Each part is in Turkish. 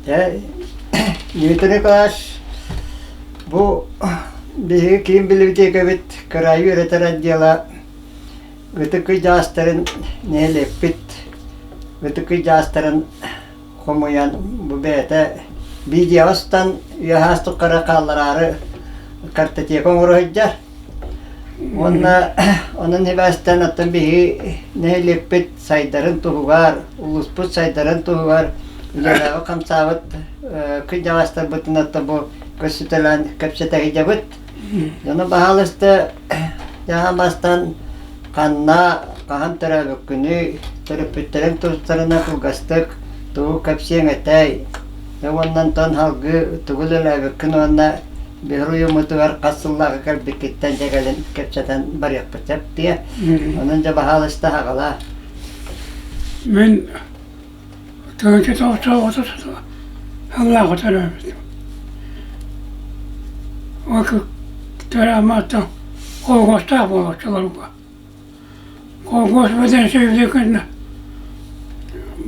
Dmитрий Николаевич bu bir kim Бүлүүтээҕи Крайы өретер отдела үтүккү жаастарын нээлеппит үтүккү жаастарын хомуян бу бете видеостан яхасту каракаллары картотекон уройжар. Onun hibastan atan bihi nээлеппит сайдарын тугугар, улуспут сайдарын тугугар үлэлээх камсавыт кы жаастар бутунатта бу көсүтелан кэпсииллэр жабыт. Яна баалысты яамастан канна кахан тарабыккүнү төрөпүттерин тустарына кылгастык туу кэпсииллэр Яоннан тон халгы тугулэлэбыккүн онна бирүйүмутугар кассыллага калбиккиттен жегалин кэпсатан барыакпытап дия. Онун жа баалысты хагала. Мен төнчө тоочоо Аллаху тарабыт. Оку тарамата колгоста болчуларга. Колгос менен сөйлөгөн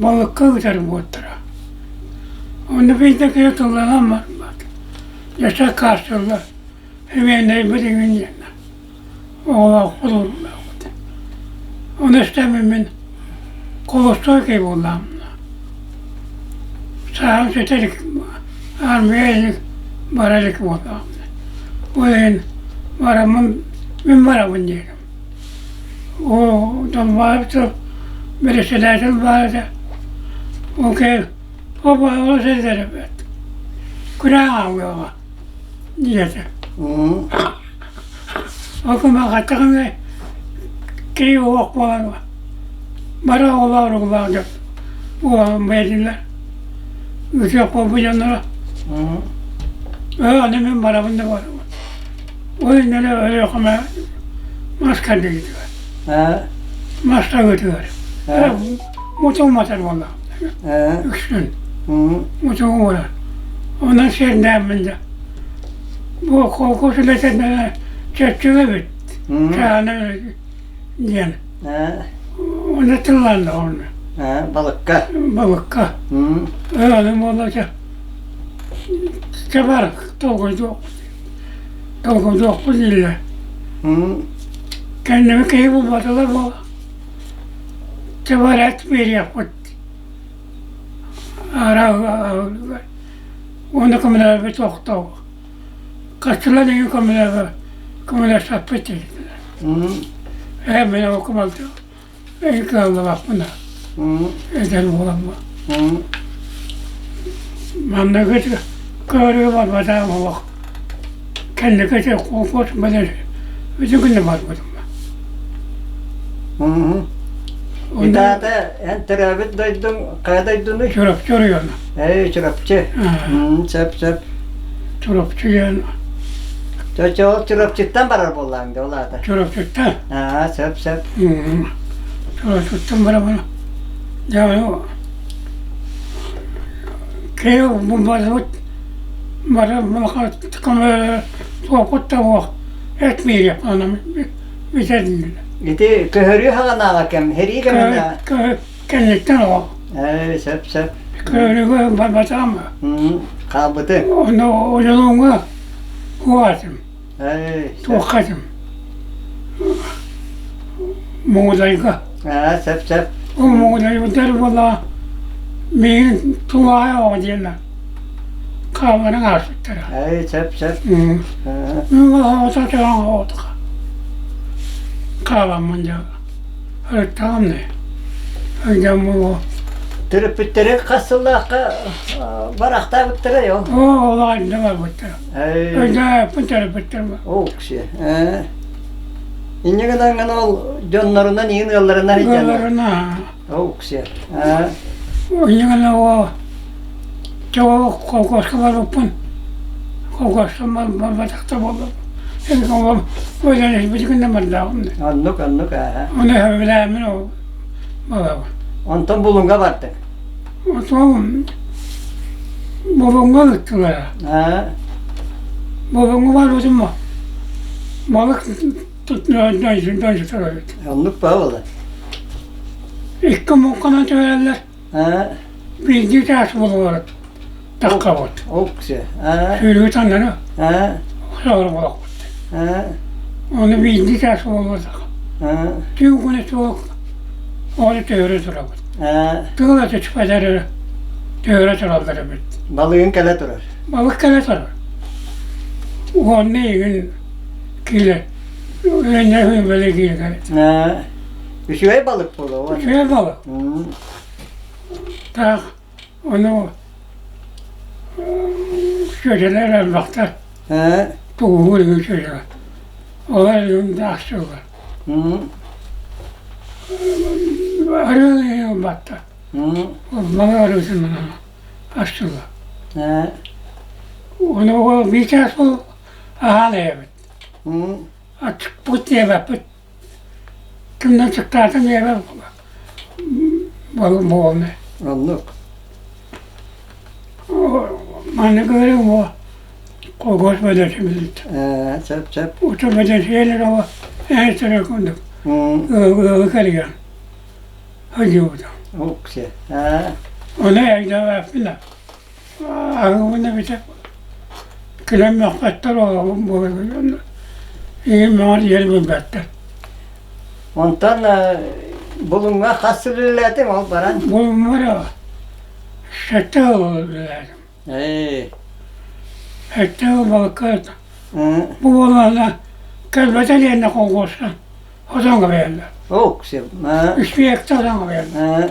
балыкка көтөрүп отура. Onu bizde kıyıtılığına yaşa karşılar. Hemen bir gün yerine. Oğla kulum. Onu istemimin kolostoy gibi olam. Sağım setelik, armiyelik, baralık olam. Olayın varamın, ben varamın diyelim. O dalvarıptı, birisilerden vardı. O ki, o bağlı sözleri verdi. Kur'an ağlıyorlar. Diyeti. Okuma kattığımda ki oğuk falan var. Bana oğlar diyor. Oğlan verdiler. Üçe kopuyanlara. Annemin barabında var. O yüzden öyle okuma maskada gidiyor. Maskada gidiyor. Mutlum matar valla. Üksün. Mutlum olur. Ondan senden bu kokusu lezzetinden çöktüğü bit. Çağını diyen. Onu tıllandı onu. Balıkka. Balıkka. Öyle olacak. Çabarak dolgucuk. Dolgucuk bu dille. Kendimi keyif bulmadılar bu. Çabarak bir yapıt. Onu kamera bir tohtağı. Kaçılar değil kamera sapıt edildiler. Hemen okumadı. İlk aldı bak buna. Edelim olan bu. Bana götür. Körüğü var batağıma bak. Kendi götür korkutmadan. Bütün günde var bunun. Bir daha da enterabit duydum, kaydaydın. Çorapçı oluyor. Çorapçı. Çap. Çorapçı yani. Çorapçıktan barar bollandı ola da. Çorapçıktan. Çap. Çorapçıktan barar bana. Yani o. Kaya bu barar tıkamı soğukutta o. Etmeyi yapanım. Bize değil. İti köhörü hağına kem, heri kemine. Kendikten o. Çap. Köhörü batağım. Kabıtı. Onu ocağımı kuvattım. Tokadım. Moğolayga. Çap. O moğolayı der valla. Benim tuğaya o diyorlar. Kahvenin arsıkları. Çap. Valla o saçağın olduk. Kahvemin yağı. Öyle tamam ne? Öyle bu. Türüpütleri kasıllaka barakta bittiriyor. O olay ne var bittiriyor. Öyle bittiriyor. O kişi. İnce kadar ol dönlerine niye yollarına hiç Yollarına. O kişi. İnce kadar o çoğu kokoşka var opun. Kokoşka var batakta bulur. Hem oğlum öyle hiçbir günde var da onu. Anlık. Onu hemen o baba. Ondan bulunga vardık. O tamam. Bulunga gittiler. Bulunga var o zaman. Balık tutmuyor, dönüşü tarafı. Anlık bağlı. İlk gün o kanat verirler. Bilgi ders bulurlar. takka bot. Okse. Sürüyü tanrı. Sağır bolak bot. Onu bildi tas olmasak. Tüm günü soğuk. Onu töre durar bot. Tığla çıkmaları töre durarlar bot. Balığın kale durar. Balık kale durar. O ne gün kile. Ne böyle kile kale. Üşüye balık bulu. Üşüye balık. Tak onu şöyleler almakta. Tuğul gibi şöyleler. Onlar yolunda açıyorlar. Arıyorlar batta. Bana arıyorsun bana. Açıyorlar. Onu o bir kez bu ahaleye bit. Açık put diye bak. Kimden çıkartın diye bak. Bu olmuyor. Anlık. Bana göre o kokos bedelsimiz. Çep. Uçak bedelsiyle o her türlü konduk. Kaligan. Hadi oldu. Okse. Ona yayda var. Ağabeyine bir tek. Kılem mahvetler o bu. İyi mağar yeri bir better. Ondan bulunma hasılırladım o baran. Bulunma da şette olurdu lazım. Şette balıklar. Bu olanlar kalbete yerine konkursan. O zaman verirler. Okse. Hiçbir yekte o zaman verirler.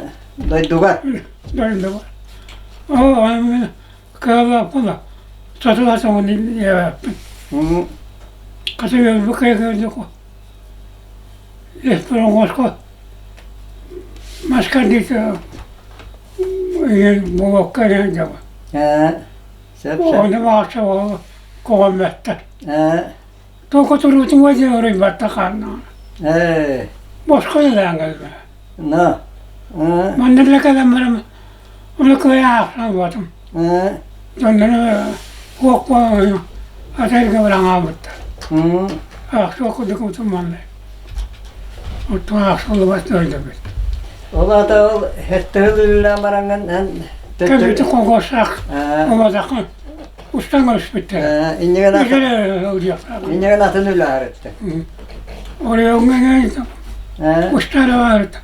Duydugar. Duydugar. O onun kağıdı yapmalı. Satılarsa onu yapın. Katılıyoruz bu kayıklardık o. Esperon koşko. Maskar dikti. Bu vakka yanca var. Onu vakça o kovan mette. Toko turutun vacı orayı batta karnına. Boşka da gelme. No. Mandırla kadar varım. Onu köye aksan vadım. Ondan vakka atel kıvran ağabıttı. Aksa okuduk oturmanlı. Otu aksalı bastırdı bir. Ola da ol hettehülülle marangan Tabii konkursak. Ama da ustan ölçmüştü. Güzel olacaklar. İnnegan atını öğretti. Oraya ondan gittim. Ustara vardı.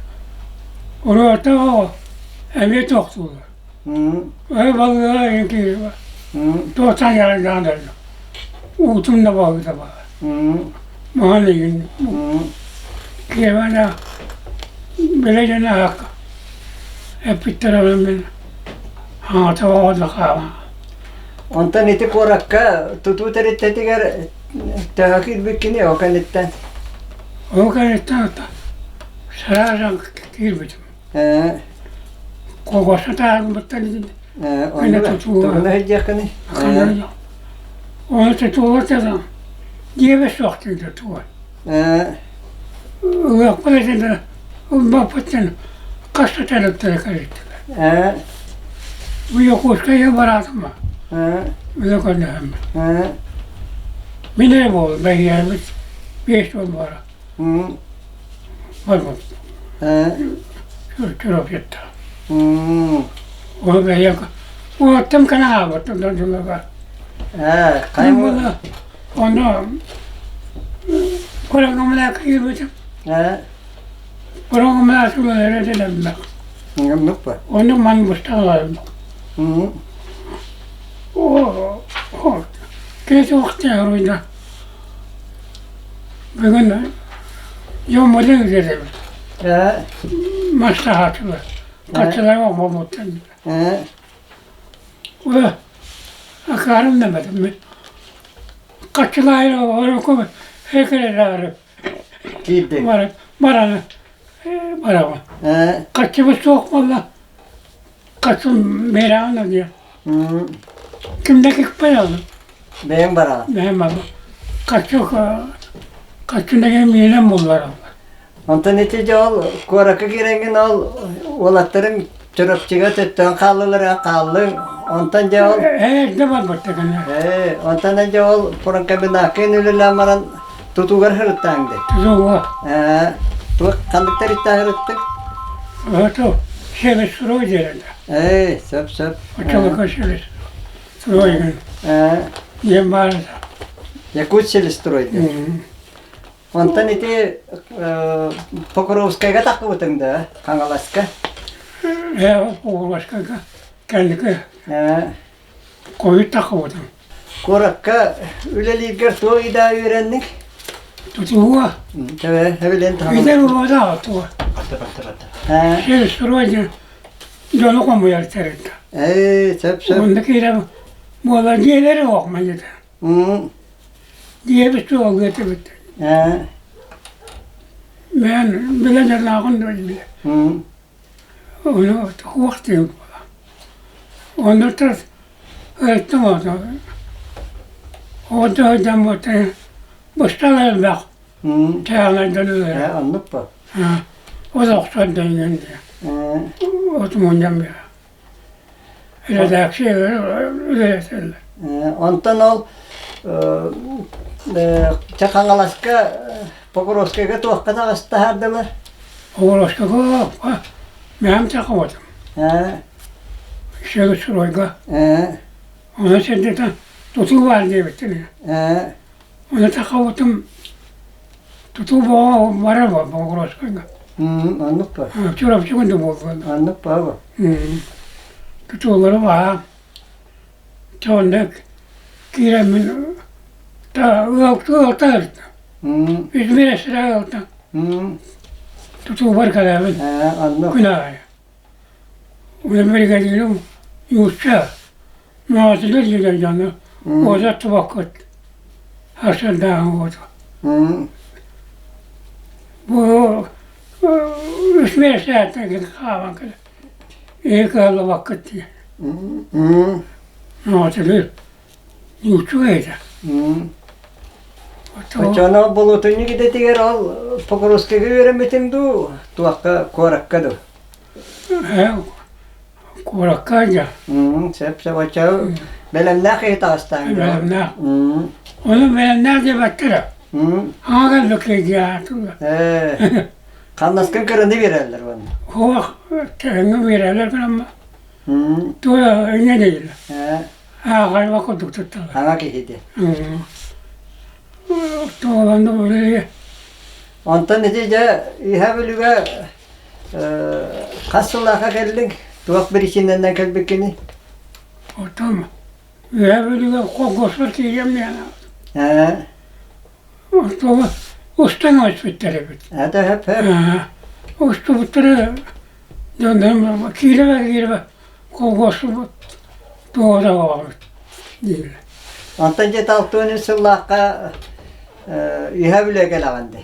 Oraya da o emniyet yoktu. Öyle balığa yıkıyor. 90 yarından derdi. Utumda balığı da var. Mahalle günü. Kıyamana bileceğine hakkı. Hep bir tarafım benim. Anlatı oldu kava. Ondan iti korakka tutuu terittetigar tahakir bikini o kanitten. O kanitten sararsan kirbitim. Kokosa tahakir bittin. Onu tutuuna hidjakani. Onu tutuğa da diye soktu tutuğa. Uyanıp bakıp kaçta telektrik karıştılar. Bu yok uskaya baradım mı? Bu yok annem. Mine bu ben yermiş 5 yıl var. Var mı? Şu taraf yattı. O ben yok. O attım kana battım döndüm var. Kayma. Onu programla kıymışım. Programla kıymışım dedim bak. Ngam Onu man mustalarım. O geç vakti arıyla. Bugün yağmurlu dedim. Maslahatlı. Kaçılar var mı muhtemelen. O akarım demedim mi? Kaçılar var mı? Hekreler. Gitti. Maranı. Marama. Kaçımız sokmalı. Kaçım meranı diyor. Kimdeki kupayalım? Benim bara. Benim baba. Kaçındaki milem bullar. Ondan netice ol, korakı girengin ol, olatların çorapçıga tuttuğun kallılara kallın. Ondan ca ol. Ne var battakanlar? Ondan ca ol, bırakabinakin ülülamaran tutugar hırıttağındı. Tutuğa. Bu kandıklar itta hırıttık. Evet o. Сэһэргэстэ СÖ. Söp. Uçalık şöyle. Якутсельстрой. Ем бар. Якутсельстрой. Онтан ити Покровскайга тақы өтіңді, қаңаласка? Покровскайга кәлігі қойы тақы өтің. Қораққа үлэлээгэр тойда үйреннің? Тутууга. Әбілен тағын. Үйден ұлада атуға. Селстройден дьоно қомы яртарында. Сөп. Онда кейлі бола диелері оқма еді. Диебісті ол өте бітті. Мен білен жарнағын дөйді. Оны уақыт дейін бола. Оны тұрс өттім оты. Оты өйден бұты бұстал әлбәқ. Тәғанайдан өйді. Аннық ба? Ода ұқсат дейін де. Оты мұндан бері. Редакция үлэлээн. Онтан ол Чақаңаласка Покровскайга туаққа тағысты хардылар? Покровскайга мәм тақы отым. Сэһэргэстойга. Оны сендетен тутуу бар дейбіттін. Оны тақы отым тутуу бара ба Покровскайга. Аннық ба? Чурап чүгінді болды. Аннық ба ба? Тутуулары ба. Чондық киремін ұлтарды. Үзмер әсірі ұлты. Тутуу бар кәләбін. Күн ағай. Оны бірге дейін юстша. Мағасылы дейін жаны. Озат тұбаққыт. Асылдағын оты. Бұл үзмер әсірі әттен қағын кәлі. Екі алы баққыт дейін. Мағасылы юстша еді. Очаны болутыны кидетигер ал Покровскайга үйренметіңду туаққа қораққаду. Қораққа жа. Сәп очау бәлемнақ етағыстан. Бәлемнақ. Оны бәлемнақ деп аттыра. Ағал бүкейді атылы. Қаннаскын кірінді берелер оны. Оқ, тәңі берелер күнімі. Туа өне дейлі. Ағал вақыдық тұтталы. Аңа кейді. Тоғаланды өлеге. Онтан нетеже Үөһээ Бүлүүгө қасылаға келдің? Туақ бір ішінен кәлбеккені? Отам, Үөһээ Бүлүүгө қоғоспар кейгем дияна. Отуға ұстан өспеттері біт. Хөп. Ұсты бұттыры кейлі қоғоспар тоғада бағымыт дейілі. Онтан жет алтуының сыллаққа Үөһээ Бүлүүгө келағанды.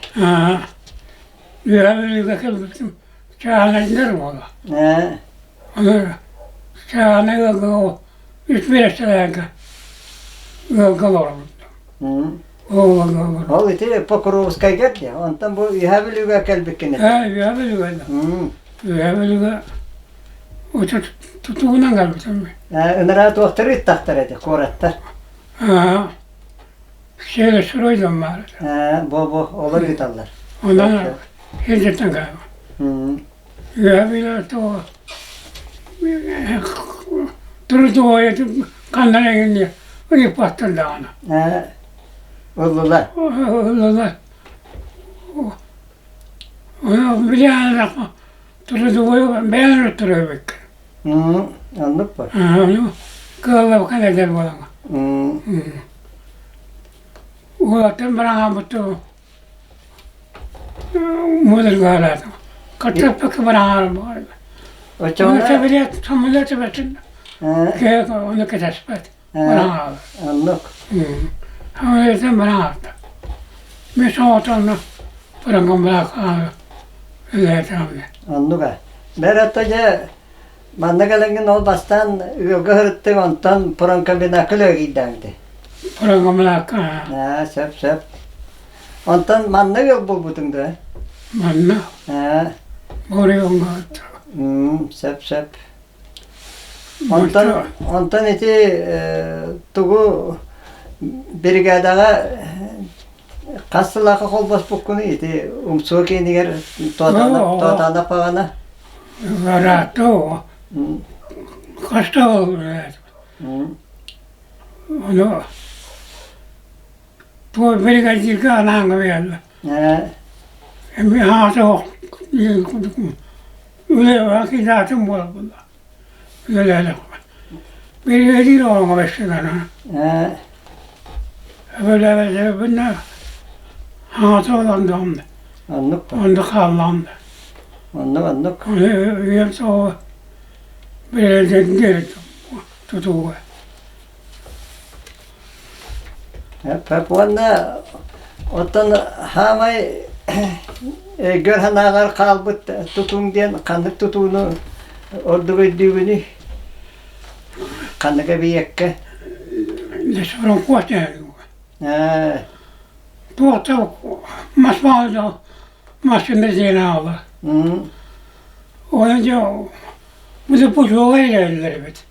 Үөһээ Бүлүүгө келбіттім чағанайындар бола. Оны чағанайға үтмерестіләңгі ғылға барамын. Ол ити Покровскай келді, онтан бұл Үөһээ Бүлүүгө келбеккені. Үөһээ Бүлүүгө. Үөһээ Бүлүүгө өте тутууынан келбіттім. Үнара туақтары үттақтар еді, қораттар. Сэһэргэстойдан бар. Олар үталар. Ondan hizmetten galiba. Ya bir to durdu oydu kanlara gidiyor. Öyle patladı ana. Oldular. Oldular. Onu bilen rakma. Durdu oyu ben oturuyor bek. Anlık var. Onu kağıla bakana der bana. Uğratın bana bu model galadı. Katapık bana var. Onu Sibiryak samulata batın. Ke onu kespat. Bana. Anlık. Ama yeter bana attı. Mesut'un bırakın bırak. Öyle tamam. Anlık. Berat'ta Manda gelengin ol bastan yoga hırttı ondan bıtkombinak gidendi. Bıtkombinak. Sep. Ondan manda yol bulbudun da. Manda. Oraya ongat. Sep. Ondan eti tuğu brigadaga kasılaqa kolbas bukkunu eti umsuki niger totana pagana. Varato. Kasta oldu. Onu bu bir gecik ananga verdi. Bir hata Üle zaten bu bunda. Ülelik. Bir gecik olma başladı. Böyle bunlar hata olandı onda. Anlık. Onda kallandı. Anlık. Üyem soğuk. Bir gecik Tutууga. Hep onda otan hamay görhanagar kalbıt tutun diyen kandık tutuğunu ordu gördüğünü kandıka bir yekke. Ne sorun kuatı. Tuota masmaada masında zina aldı. Oyunca bu da bu yola ilerler evet.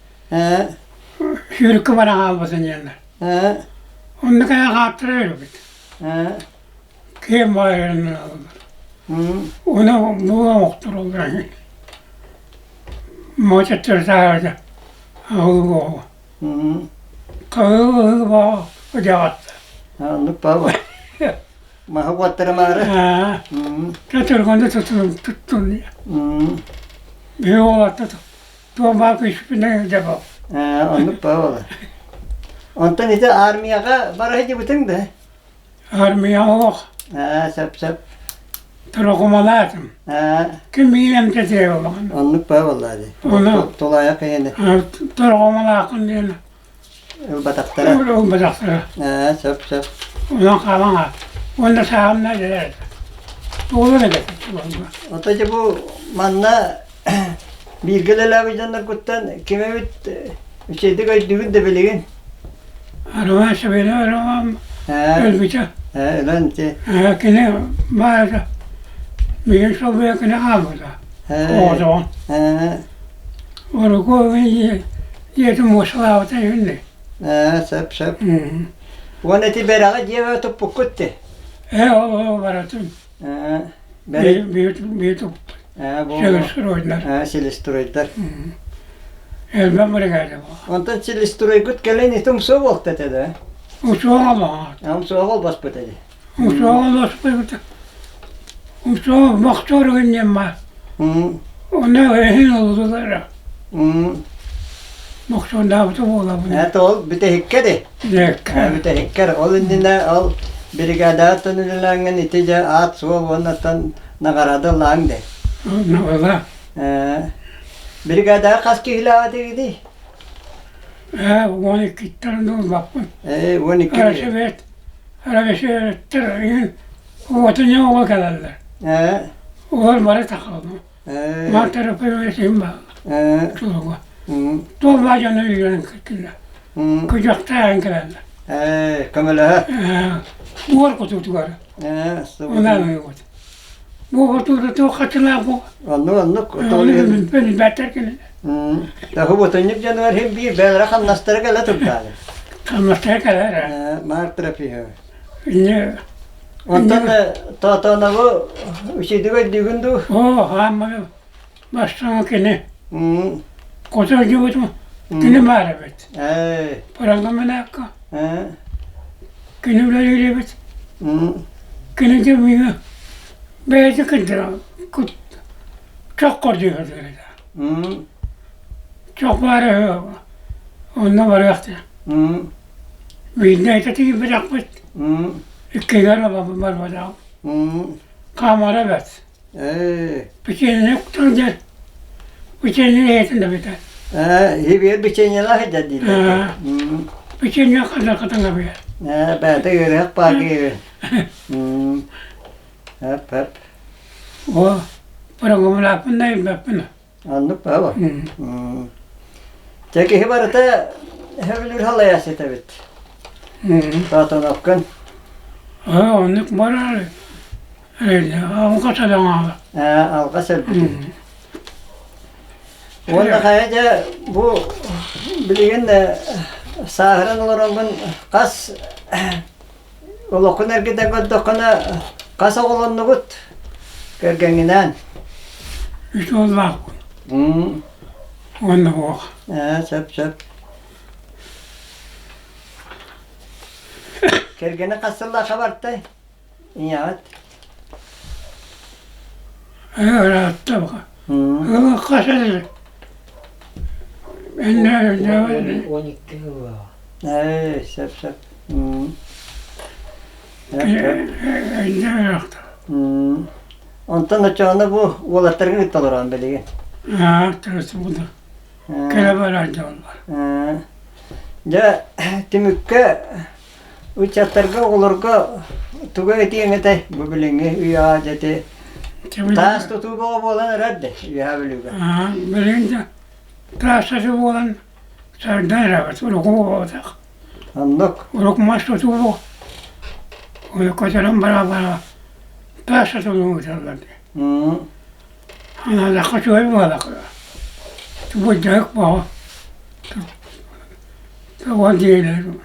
Yürükü bana almasın yerler. Onu kadar kaptırıyor evet. Kim var yerine alırlar. Ona bu muhtar olur. Maçatır sadece. Ağlı Kıhıl var. O cevaptı. Anlık baba. Maha kuatları mağara. Katırganda tuttun diye. Bir oğlan tutun. Tuğba kışpine cevap. Anlık baba. Ondan ise armiyaga barajı bütün de. Armiya yok. Sep. Trokumalatım. Kim bilem tetiğe olan. Anlık baba vallahi. Onu. Tolaya kayını. Trokumalakın diye. Bataklara. Bataklara. Sep. Ondan kalan ha. Onda sağımda gelir. Doğru da gelir. Otaca bu manna bilgiler abicanlar kuttan kime bit şeyde gördüğün de bilgin. Arama sebeli aramam. Ölmeyecek. Öyle ki. Kine bazı bir sobuya kine almadı. O zaman. Onu koyun yedim muslağıta yünde. Sep. Ona ti beraga diye topuk kutte. O varatım. Bir top. Сэһэргэстэ Сэһэргэстэ. Ben buraya geldim. Ondan Сэһэргэстэ gut gelen itum so vakti dedi. Uçağa Soğuk bas dedi. Uçağa basıp uçağa baktır gündem var. Ona ehin oldular. Baktır da bu ola bu. Tol bir de hikkedi. Bir de hikker. Olundina al brigada tanılangan itice at soğuk ondan nagarada langde. Ne ola? Brigada kaski hilavati gidi. Onu kitlerini bakın. 12. Arabası tırın otunya o kadarlar. Oğul bana takıldı. Ma tarafı versin bak. Tuğba. Tuğba canı yürüyen kitler. Kucakta yankalarlar. Kamala. Uğur kututuğar. Ondan yok. Bu kututuğu kaçılar bu. Anlık. Ben beterken. Tahu botunyuk canavar hem bir belra kamnastara gala tuttar. Kamnastara kadar. Mar trafiği. Ne? Ondan tatana bu şeyde düğündü. Ama baştan kene. Koca gibi tu. Kene marabet. Parangam ne akka. Kene bile bet. Kene de mi? Beyaz kıdra. Çok korkuyor dedi. Çok var ya. Ondan var ya. Bildiğin tetiği bırakmış. İki gara babam var bana. Kamera bet. Biçenine kutunca. Biçenine yetinde biter. Hiber biçenine lah dedi. Biçenine kadar katanga bir. Ben de göre hep pagi. Hep. O programı yapın yapın. Anlık baba. Çünkü hibarata hevelür halaya setebet. Tatan akın. Anlık var öyle. Avukat adam abi. Alga selbeti. Onda kayaca bu bilgin de sahran olarakın kas olokun erkete göddokuna kas oğlanını gut kergenginen. Hiç olmaz. Onda o. Sep. Kergene kasılla kabarttı. İnyaat. Öyle attı bak. Öyle kaçırdı. Ben ne 12 yıl var. Sep. Ne yaptı? Ondan açığında bu oğlatların gittiler belki. Ha, tersi buldu. Kelebeğlerce onlar. Ya timükke uçaklarga olurga tuga etiyenge de bu bilinge üya jeti. Tas tutuga olan radde Üöһээ Бүлүүгө. Ha, bilince trastası olan sardan rahat. Onu kovatak. Anlık. Onu kumaş tutuğu. Onu kocaman beraber trastası olmuşlardı. Ana da kaçıyor bu alakada. Bu cak bu. Tamam diyelim.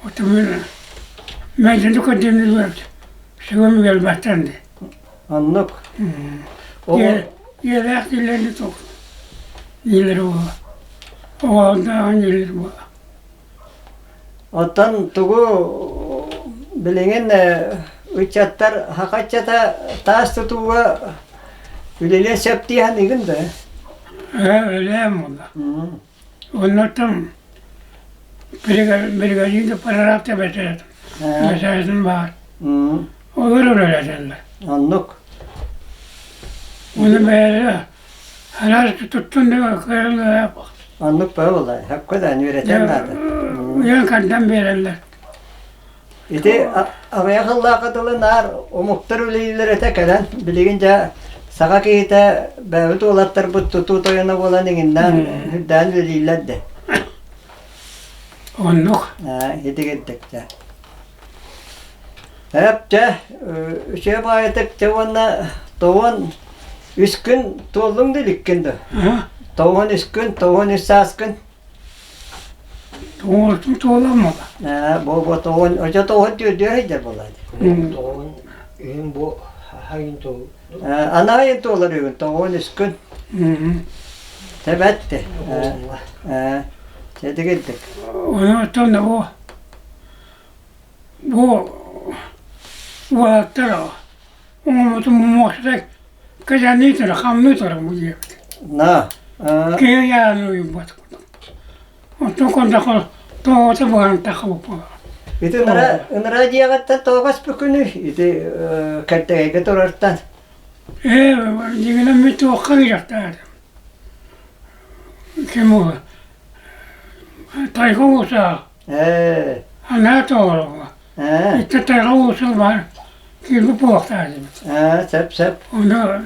Otomuyla. Ben de kodumlu var. Şuam gel batandı. Anlık. Yelek dillerini tok. Yeleri o. Oğuldan yeleri bu. Otan tugu bilingen uçaklar hakikaten tas tutuga үлэлээн septihan igen de. Öyle mi oldu? Onlardan brigadiyle paragrafta becerdim. Meselesinin var. Olur öyle derler. Anlık. Onu böyle helal tuttun diye kırıldı yapar. Anlık böyle olay. Hakikaten üretenlerdi. Uyan kandan verirler. İti avayakıllığa katılı nar o muhtar ülelere tekelen biligince Saha kıyıta bevut olatlar bu tutu toyana olan inden hüdden velilerde. Onluk. Hedi gittik de. Hepçe şey bayatık çavana toğun 3 gün toğun dedik kendi. Toğun 3 gün, toğun 3 gün. Toğun toğulamadı. Bu toğun, hoca toğun diyor heyder bulaydı. Doğun, ün bu hayın doğu. Ana hayın toğular yön, toğun 3 gün. Tebetti. Hedi gittik. Onu sonra bu hatta onu muhakkak kacanıydı, hamlıydı bu gibi. Na. Kaya yanıyor bu. Onu konda toğuta bu takıp. Itu nara dia kata togas pukunu itu kata gitu ortan. Dingin mi toğu yaktı. Kim o? Tayga olsa. Ana toğu. İşte tayga olsa var. Kim bu vakti? Sep. Onu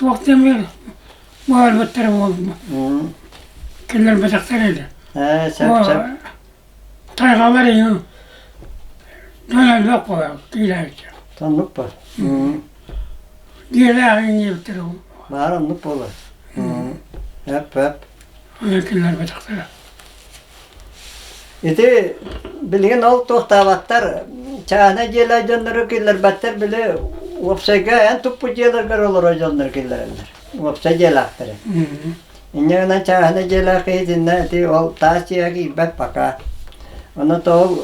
çok demir var bıttırı kimler bıçaklarıydı. Sep. Taygalar yiyor. Döner yok o diğerler. Tanık var. Diğerler yiyor bıttırı. Var anlık olur. Hep. Onu kimler bıçakları. İti bilgin ol tohtavatlar çağına jela jonları killer batter bile websayga en tupu jelar garolor jonlar killer. Websay jelaktır. İnyana çağına jela kaydinna ti ol tasya ki bak paka. Onu to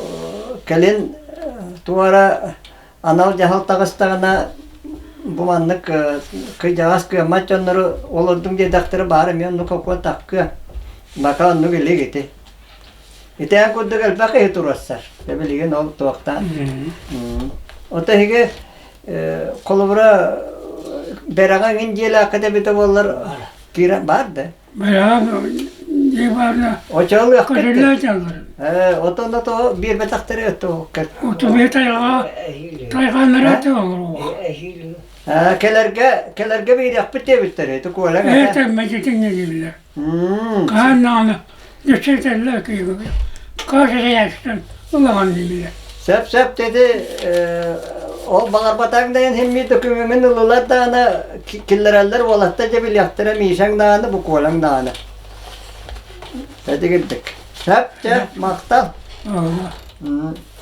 kelin tuara anal jahal tagıstağına bu manlık kıjagas kıyamat jonları olurdum diye daktırı barım ya onu kokwa takkı. Baka onu gile gitti. Itu yang kudu kalbak itu rasar. Bebeligin ol tuaktan. Ota hige kolubra beragan injela kade bito bollar kira barda. Beraber ne vardı? O çal yakıttı. Kaderler çalır. Oto to bir betaktırı oto. Otomobil tayganlar atı olur. Kelerge bir yakıttı bitleri. Tu kolan. Evet, meclisin ne gibiler. Kanağını geçirdiler ki. Karşı reaksiyon ulan gibiler. Sep dedi. O bağır batağından hem bir dokümemin ulular dağına killereller olatta cebil yaktıra mişan dağına bu kolan dağına. Dedi gittik. Sepçe maktal.